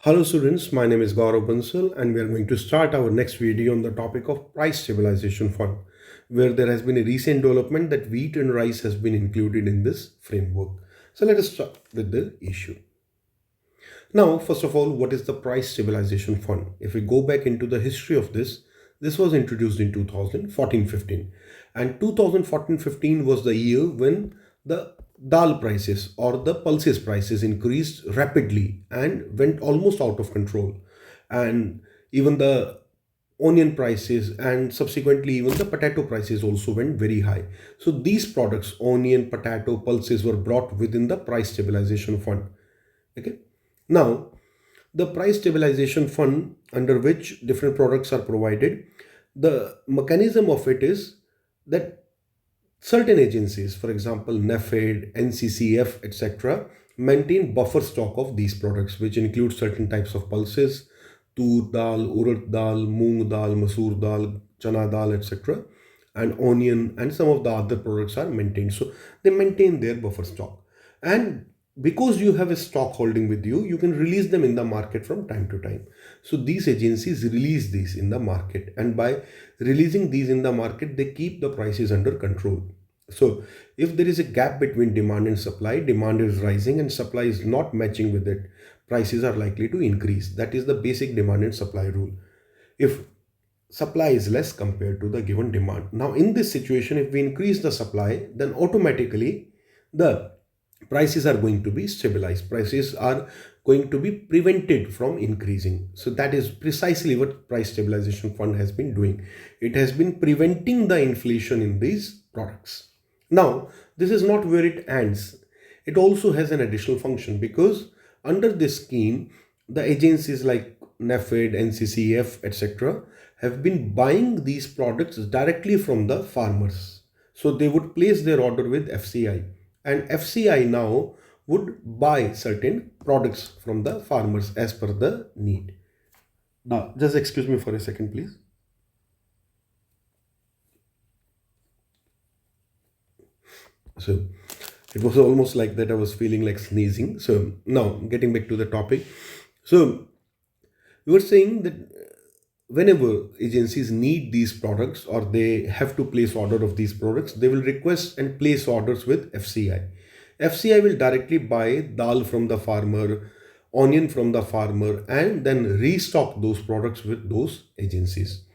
Hello students, my name is Gaurav Bansal and we are going to start our next video on the topic of Price Stabilization Fund, where there has been a recent development that wheat and rice has been included in this framework. So let us start with the issue. Now, first of all, what is the Price Stabilization Fund? If we go back into the history of this was introduced in 2014-15, and 2014-15 was the year when the dal prices or the pulses prices increased rapidly and went almost out of control, and even the onion prices and subsequently even the potato prices also went very high. So these products, onion, potato, pulses, were brought within the Price Stabilization Fund. Okay. Now, the Price Stabilization Fund, under which different products are provided, the mechanism of it is that certain agencies, for example, NAFED, NCCF, etc., maintain buffer stock of these products, which include certain types of pulses, tur dal, urad dal, moong dal, masoor dal, chana dal, etc., and onion, and some of the other products are maintained. So they maintain their buffer stock. And because you have a stock holding with you, you can release them in the market from time to time. So these agencies release these in the market, and by releasing these in the market, they keep the prices under control. So if there is a gap between demand and supply, demand is rising and supply is not matching with it, prices are likely to increase. That is the basic demand and supply rule. If supply is less compared to the given demand, now in this situation, if we increase the supply, then automatically the prices are going to be stabilized. Prices are going to be prevented from increasing. So that is precisely what Price Stabilization Fund has been doing. It has been preventing the inflation in these products. Now, this is not where it ends. It also has an additional function, because under this scheme, the agencies like NAFED, NCCF, etc., have been buying these products directly from the farmers. So they would place their order with FCI, and FCI now would buy certain products from the farmers as per the need. Now, just excuse me for a second, please. So it was almost like that I was feeling like sneezing. So now getting back to the topic. So we were saying that whenever agencies need these products or they have to place order of these products, they will request and place orders with FCI. FCI will directly buy dal from the farmer, onion from the farmer, and then restock those products with those agencies.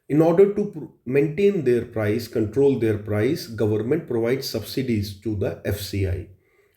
In order to maintain their price, control their price, government provides subsidies to the FCI.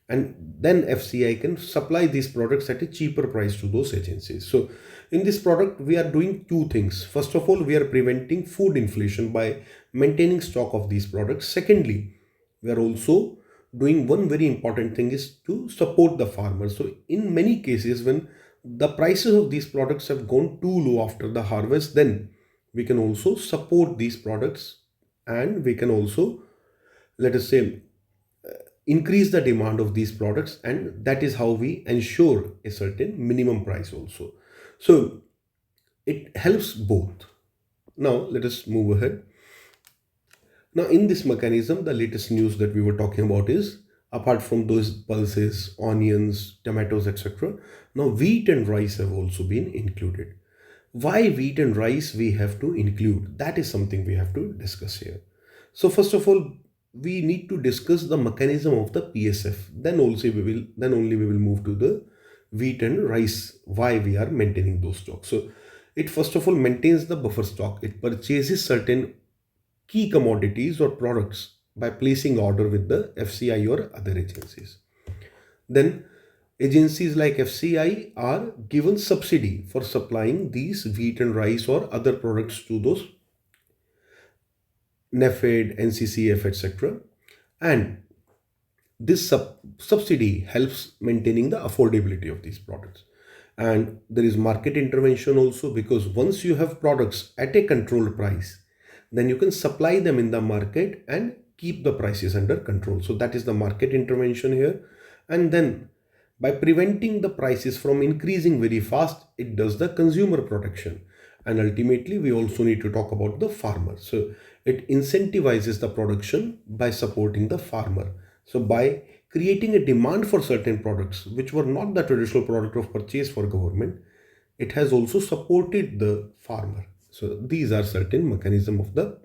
And then FCI can supply these products at a cheaper price to those agencies. So in this product, we are doing two things. First of all, we are preventing food inflation by maintaining stock of these products. Secondly, we are also doing one very important thing, is to support the farmers. So in many cases, when the prices of these products have gone too low after the harvest, then we can also support these products, and we can also, let us say, increase the demand of these products, and that is how we ensure a certain minimum price also. So it helps both. Now let us move ahead. Now in this mechanism, the latest news that we were talking about is, apart from those pulses, onions, tomatoes, etc., now wheat and rice have also been included. Why wheat and rice we have to include? That is something we have to discuss here. So first of all, we need to discuss the mechanism of the PSF. Then only we will move to the wheat and rice, why we are maintaining those stocks. So it first of all maintains the buffer stock. It purchases certain key commodities or products by placing order with the FCI or other agencies. Then agencies like FCI are given subsidy for supplying these wheat and rice or other products to those NAFED, NCCF, etc. And this subsidy helps maintaining the affordability of these products. And there is market intervention also, because once you have products at a controlled price, then you can supply them in the market and keep the prices under control. So that is the market intervention here. And then by preventing the prices from increasing very fast, it does the consumer protection. And ultimately, we also need to talk about the farmer. So it incentivizes the production by supporting the farmer. So by creating a demand for certain products which were not the traditional product of purchase for government. It has also supported the farmer. So these are certain mechanism of the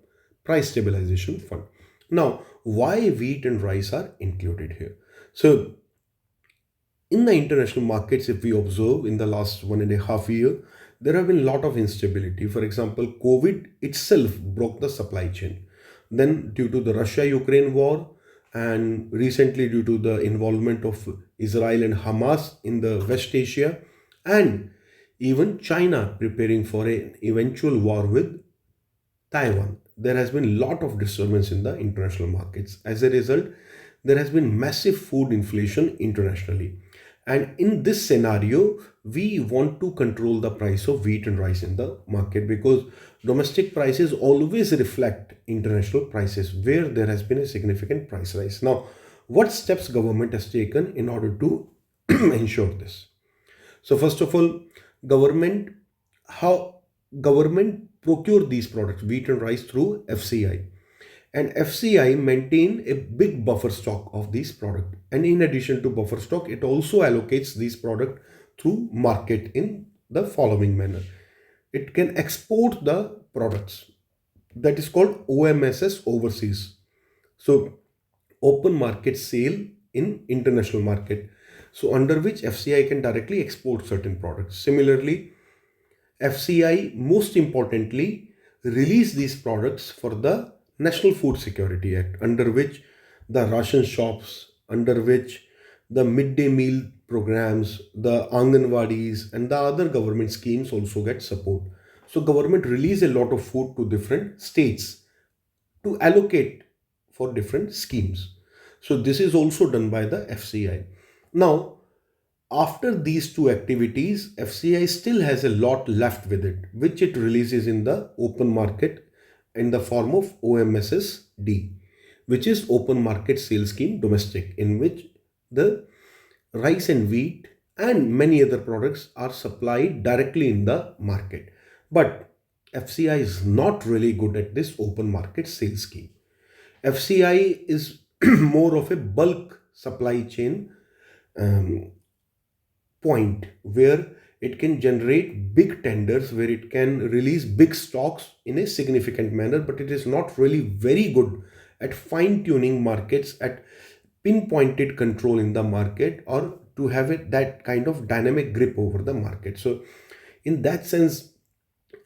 price stabilization fund. Now, why wheat and rice are included here? So in the international markets, if we observe in the last 1.5 year, there have been a lot of instability. For example, COVID itself broke the supply chain. Then, due to the Russia-Ukraine war, and recently due to the involvement of Israel and Hamas in the West Asia, and even China preparing for an eventual war with Taiwan, there has been a lot of disturbance in the international markets. As a result, there has been massive food inflation internationally. And in this scenario, we want to control the price of wheat and rice in the market, because domestic prices always reflect international prices where there has been a significant price rise. Now, what steps government has taken in order to ensure this? So first of all, government how government procure these products, wheat and rice, through FCI. And FCI maintain a big buffer stock of these product. And in addition to buffer stock, it also allocates these product through market in the following manner. It can export the products, that is called OMSS overseas. So open market sale in international market. So under which FCI can directly export certain products. Similarly, FCI most importantly release these products for the National Food Security Act, under which the ration shops, under which the midday meal programs, the Anganwadis and the other government schemes also get support. So government release a lot of food to different states to allocate for different schemes. So this is also done by the FCI. Now, after these two activities, FCI still has a lot left with it, which it releases in the open market in the form of OMSSD, which is Open Market Sales Scheme Domestic, in which the rice and wheat and many other products are supplied directly in the market. But FCI is not really good at this open market sales scheme. FCI is more of a bulk supply chain um, point where it can generate big tenders, where it can release big stocks in a significant manner, but it is not really very good at fine tuning markets, at pinpointed control in the market, or to have it that kind of dynamic grip over the market. So in that sense,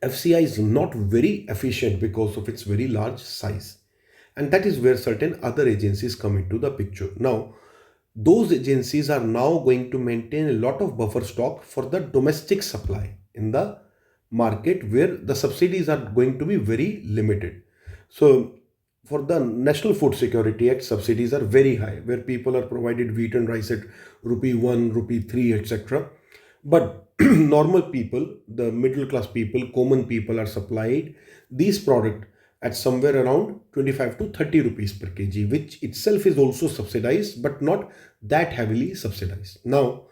FCI is not very efficient because of its very large size. And that is where certain other agencies come into the picture. Now, those agencies are now going to maintain a lot of buffer stock for the domestic supply in the market, where the subsidies are going to be very limited. So for the National Food Security Act, subsidies are very high, where people are provided wheat and rice at rupee 1, rupee 3, etc. But normal people, the middle class people, common people are supplied these product at somewhere around 25 to 30 rupees per kg, which itself is also subsidized, but not that heavily subsidized. Now,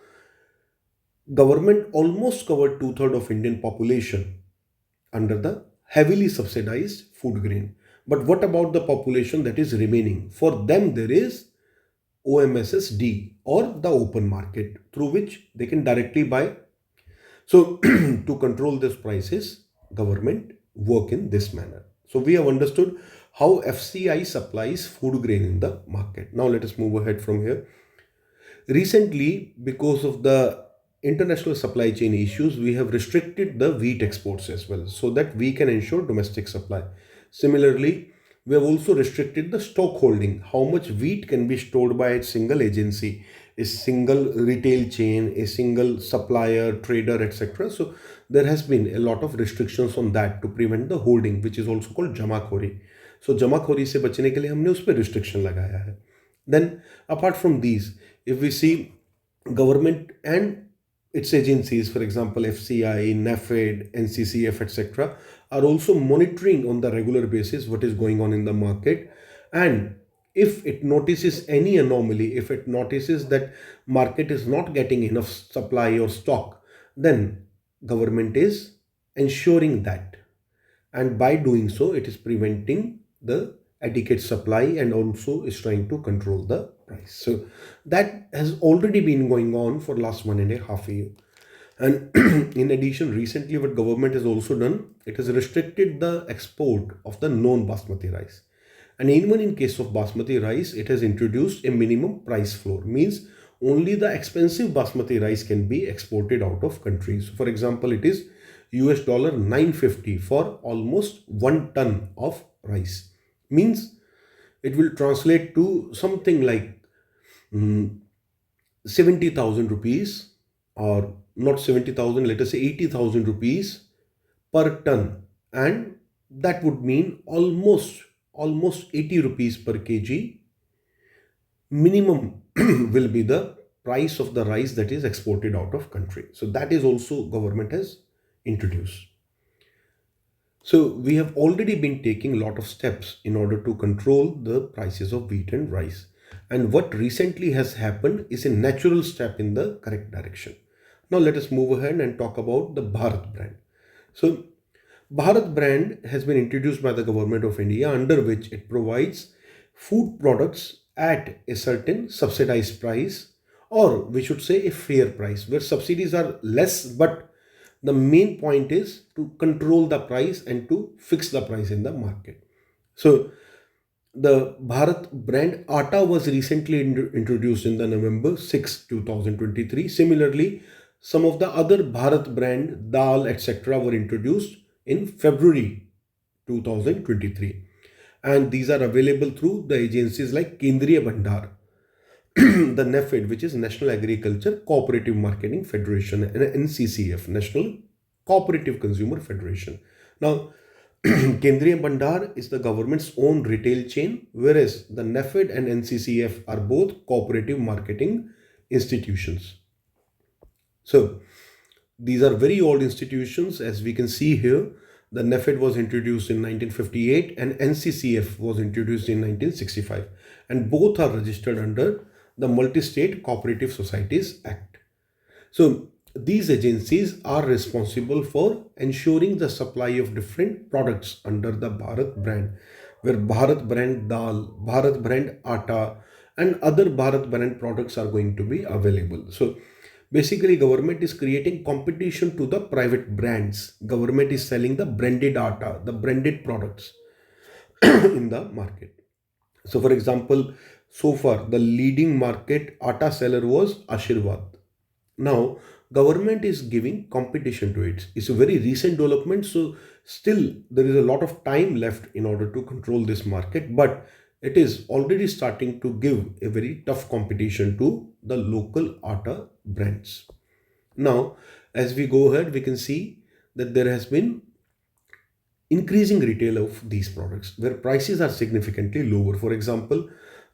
government almost covered two-thirds of Indian population under the heavily subsidized food grain. But what about the population that is remaining? For them, there is OMSSD, or the open market, through which they can directly buy. So to control these prices, government work in this manner. So we have understood how FCI supplies food grain in the market. Now let us move ahead from here. Recently, because of the international supply chain issues, we have restricted the wheat exports as well, so that we can ensure domestic supply. Similarly, we have also restricted the stock holding, how much wheat can be stored by a single agency, a single retail chain, a single supplier, trader, etc. So there has been a lot of restrictions on that to prevent the holding, which is also called jamakhori. So jamakhori से बचने के लिए हमने उस पर restriction लगाया है. Then, apart from these, if we see government and its agencies, for example, FCI, NAFED, NCCF, etc., are also monitoring on the regular basis what is going on in the market. And if it notices any anomaly, if it notices that market is not getting enough supply or stock, then government is ensuring that, and by doing so it is preventing the adequate supply and also is trying to control the price. So that has already been going on for last 1.5 years. And in addition, recently what government has also done, it has restricted the export of the non-basmati rice. And even in case of basmati rice, it has introduced a minimum price floor. Means only the expensive basmati rice can be exported out of countries. So for example, it is US dollar 950 for almost 1 ton of rice. Means it will translate to something like 70,000 rupees, or not 70,000, let us say 80,000 rupees per ton. And that would mean almost 80 rupees per kg minimum will be the price of the rice that is exported out of country. So that is also government has introduced. So we have already been taking a lot of steps in order to control the prices of wheat and rice. And what recently has happened is a natural step in the correct direction. Now let us move ahead and talk about the Bharat brand. So Bharat brand has been introduced by the government of India, under which it provides food products at a certain subsidized price, or we should say a fair price, where subsidies are less, but the main point is to control the price and to fix the price in the market. So the Bharat brand atta was recently introduced in the November 6, 2023. Similarly, some of the other Bharat brand dal etc. were introduced in February 2023, and these are available through the agencies like Kendriya Bhandar, the NAFED, which is National Agriculture Cooperative Marketing Federation, and NCCF, National Cooperative Consumer Federation. Now, Kendriya Bhandar is the government's own retail chain, whereas the NAFED and NCCF are both cooperative marketing institutions. So, these are very old institutions. As we can see here, the NAFED was introduced in 1958 and NCCF was introduced in 1965, and both are registered under the Multi-State Cooperative Societies Act. So these agencies are responsible for ensuring the supply of different products under the Bharat brand, where Bharat brand dal, Bharat brand atta, and other Bharat brand products are going to be available. So basically, government is creating competition to the private brands. Government is selling the branded atta, the branded products in the market. So for example, so far the leading market atta seller was Ashirwad. Now government is giving competition to it. It's a very recent development, so still there is a lot of time left in order to control this market, but it is already starting to give a very tough competition to the local atta brands. Now as we go ahead, we can see that there has been increasing retail of these products where prices are significantly lower. For example,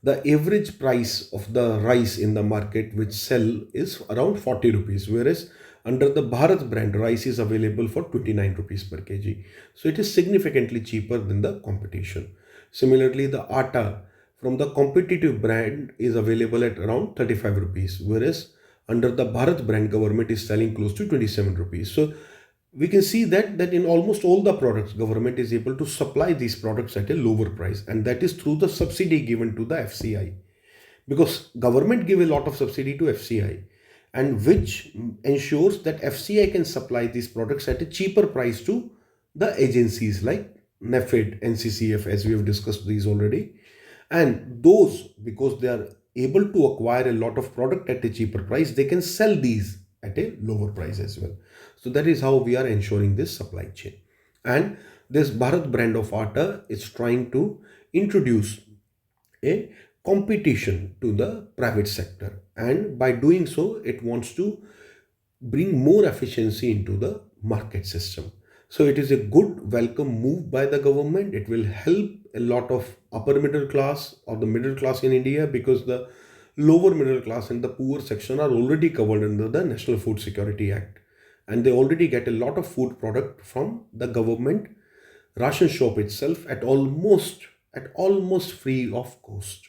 the average price of the rice in the market which sell is around 40 rupees, whereas under the Bharat brand rice is available for 29 rupees per kg. So it is significantly cheaper than the competition. Similarly, the atta from the competitive brand is available at around 35 rupees, whereas under the Bharat brand government is selling close to 27 rupees. So we can see that in almost all the products government is able to supply these products at a lower price, and that is through the subsidy given to the FCI, because government give a lot of subsidy to FCI, and which ensures that FCI can supply these products at a cheaper price to the agencies like NAFED, NCCF, as we have discussed these already. And those, because they are able to acquire a lot of product at a cheaper price, they can sell these at a lower price as well. So that is how we are ensuring this supply chain. And this Bharat brand of atta is trying to introduce a competition to the private sector, and by doing so it wants to bring more efficiency into the market system. So it is a good welcome move by the government. It will help a lot of upper middle class or the middle class in India, because the lower middle class and the poor section are already covered under the National Food Security Act, and they already get a lot of food product from the government ration shop itself at almost free of cost.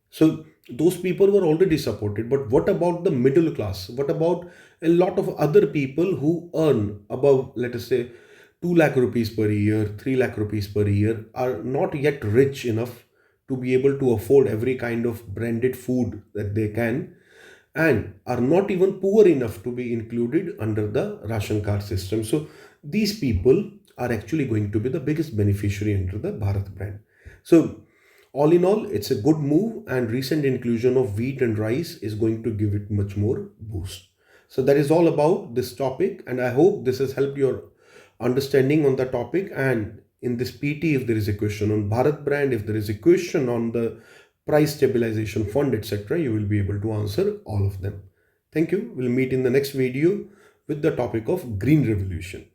So those people were already supported. But what about the middle class? What about a lot of other people who earn above, let us say, 2 lakh rupees per year, 3 lakh rupees per year, are not yet rich enough to be able to afford every kind of branded food that they can, and are not even poor enough to be included under the ration card system. So these people are actually going to be the biggest beneficiary under the Bharat brand. So all in all, it's a good move, and recent inclusion of wheat and rice is going to give it much more boost. So that is all about this topic, and I hope this has helped your understanding on the topic. And in this PT, if there is a question on Bharat brand, if there is a question on the price stabilization fund, etc., you will be able to answer all of them. Thank you. We'll meet in the next video with the topic of green revolution.